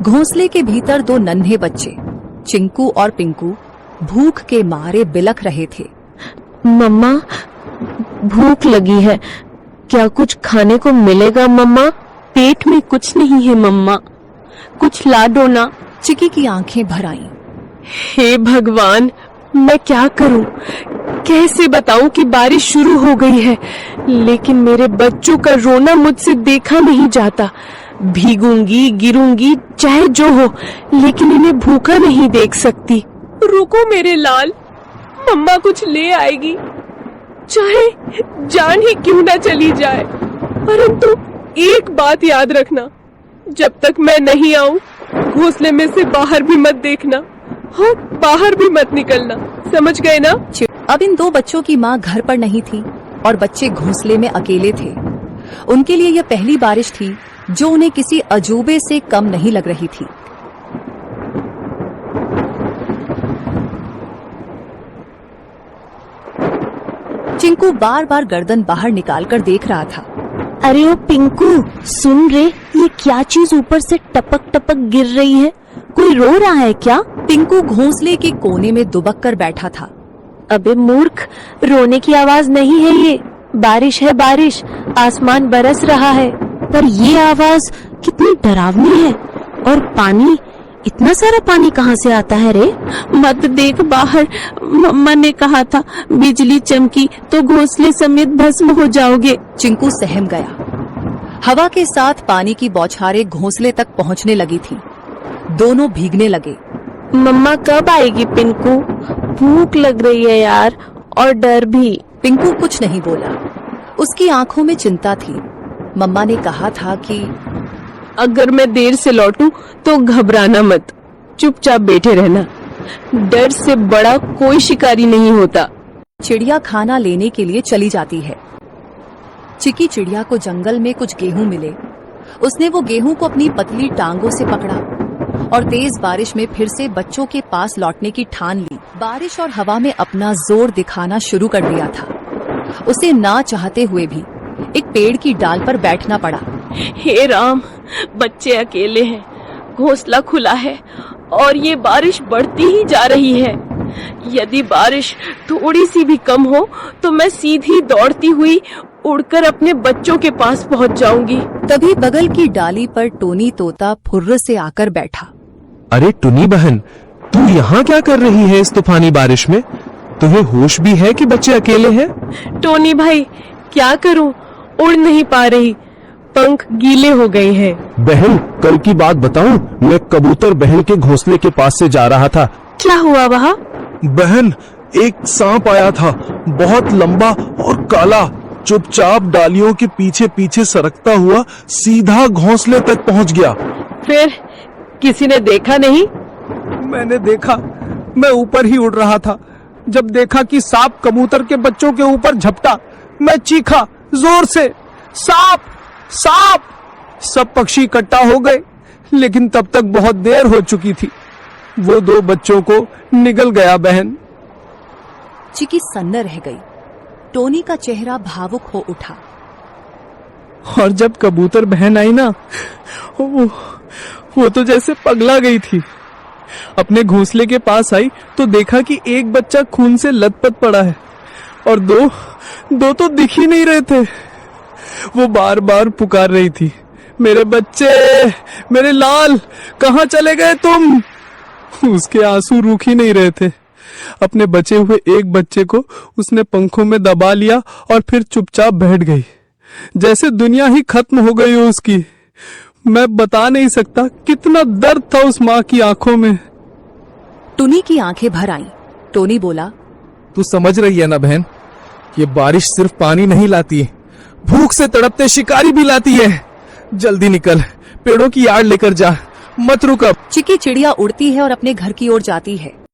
घोंसले के भीतर दो नन्हे बच्चे चिंकू और पिंकू भूख के मारे बिलख रहे थे। मम्मा, भूख लगी है, क्या कुछ खाने को मिलेगा मम्मा? पेट में कुछ नहीं है मम्मा, कुछ ला दो ना। चिकी की आंखें भर आईं। हे भगवान, मैं क्या करूं? कैसे बताऊं कि बारिश शुरू हो गई है, लेकिन मेरे बच्चों का रोना मुझसे देखा नहीं जाता। भीगूंगी, गिरूंगी, चाहे जो हो, लेकिन इन्हें भूखा नहीं देख सकती। रुको मेरे लाल, मम्मा कुछ ले आएगी, चाहे जान ही क्यों ना चली जाए। परंतु एक बात याद रखना, जब तक मैं नहीं आऊं, घोंसले में से बाहर भी मत देखना और बाहर भी मत निकलना, समझ गए ना? अब इन दो बच्चों की माँ घर पर नहीं थी और बच्चे घोंसले में अकेले थे। उनके लिए यह पहली बारिश थी जो उन्हें किसी अजूबे से कम नहीं लग रही थी। चिंकू बार बार गर्दन बाहर निकालकर देख रहा था। अरे ओ पिंकू, सुन रे, ये क्या चीज ऊपर से टपक टपक गिर रही है? कोई रो रहा है क्या? पिंकू घोंसले के कोने में दुबक कर बैठा था। अबे मूर्ख, रोने की आवाज नहीं है ये, बारिश है बारिश, आसमान बरस रहा है। पर ये आवाज कितनी डरावनी है, और पानी, इतना सारा पानी कहाँ से आता है रे? मत देख बाहर, मम्मा ने कहा था बिजली चमकी तो घोंसले समेत भस्म हो जाओगे। चिंकू सहम गया। हवा के साथ पानी की बौछारें घोंसले तक पहुंचने लगी थी। दोनों भीगने लगे। मम्मा कब आएगी पिंकू? भूख लग रही है यार, और डर भी। पिंकू कुछ नहीं बोला, उसकी आंखों में चिंता थी। मम्मा ने कहा था कि अगर मैं देर से लौटूं तो घबराना मत, चुपचाप बैठे रहना, डर से बड़ा कोई शिकारी नहीं होता। चिड़िया खाना लेने के लिए चली जाती है। चिकी चिड़िया को जंगल में कुछ गेहूं मिले। उसने वो गेहूं को अपनी पतली टांगों से पकड़ा और तेज बारिश में फिर से बच्चों के पास लौटने की ठान ली। बारिश और हवा में अपना जोर दिखाना शुरू कर दिया था। उसे ना चाहते हुए भी एक पेड़ की डाल पर बैठना पड़ा। हे राम, बच्चे अकेले हैं, घोंसला खुला है और ये बारिश बढ़ती ही जा रही है। यदि बारिश थोड़ी सी भी कम हो तो मैं सीधी दौड़ती हुई उड़कर अपने बच्चों के पास पहुंच जाऊंगी। तभी बगल की डाली पर टोनी तोता फुर्र से आकर बैठा। अरे टुनी बहन, तू यहाँ क्या कर रही है इस तूफानी बारिश में? तुम्हें होश भी है कि बच्चे अकेले हैं? टोनी भाई, क्या करूं, उड़ नहीं पा रही, पंख गीले हो गए हैं। बहन, कल की बात बताऊं, मैं कबूतर बहन के घोंसले के पास से जा रहा था। क्या हुआ वहाँ? बहन, एक सांप आया था, बहुत लंबा और काला, चुपचाप डालियों के पीछे पीछे सरकता हुआ सीधा घोंसले तक पहुंच गया। फिर किसी ने देखा नहीं? मैंने देखा, मैं ऊपर ही उड़ रहा था। जब देखा कि सांप कबूतर के बच्चों के ऊपर झपटा, मैं चीखा जोर से, सांप सांप। सब पक्षी इकट्ठा हो गए, लेकिन तब तक बहुत देर हो चुकी थी। वो दो बच्चों को निगल गया बहन। चिकी सन्न रह गई। टोनी का चेहरा भावुक हो उठा। और जब कबूतर बहन आई ना, वो तो जैसे पगला गई थी। अपने घोंसले के पास आई तो देखा कि एक बच्चा खून से लथपथ पड़ा है और दो तो दिख ही नहीं रहे थे। वो बार बार पुकार रही थी, मेरे बच्चे, मेरे लाल, कहाँ चले गए तुम? उसके आंसू रुक ही नहीं रहे थे। अपने बचे हुए एक बच्चे को उसने पंखों में दबा लिया और फिर चुपचाप बैठ गई, जैसे दुनिया ही खत्म हो गई हो उसकी। मैं बता नहीं सकता कितना दर्द था उस माँ की आंखों में। टुनी की आंखें भर आईं। टोनी बोला, तू समझ रही है ना बहन, ये बारिश सिर्फ पानी नहीं लाती, भूख से तड़पते शिकारी भी लाती है। जल्दी निकल, पेड़ों की आड़ लेकर जा, मत रुक अब। चिकी चिड़िया उड़ती है और अपने घर की ओर जाती है।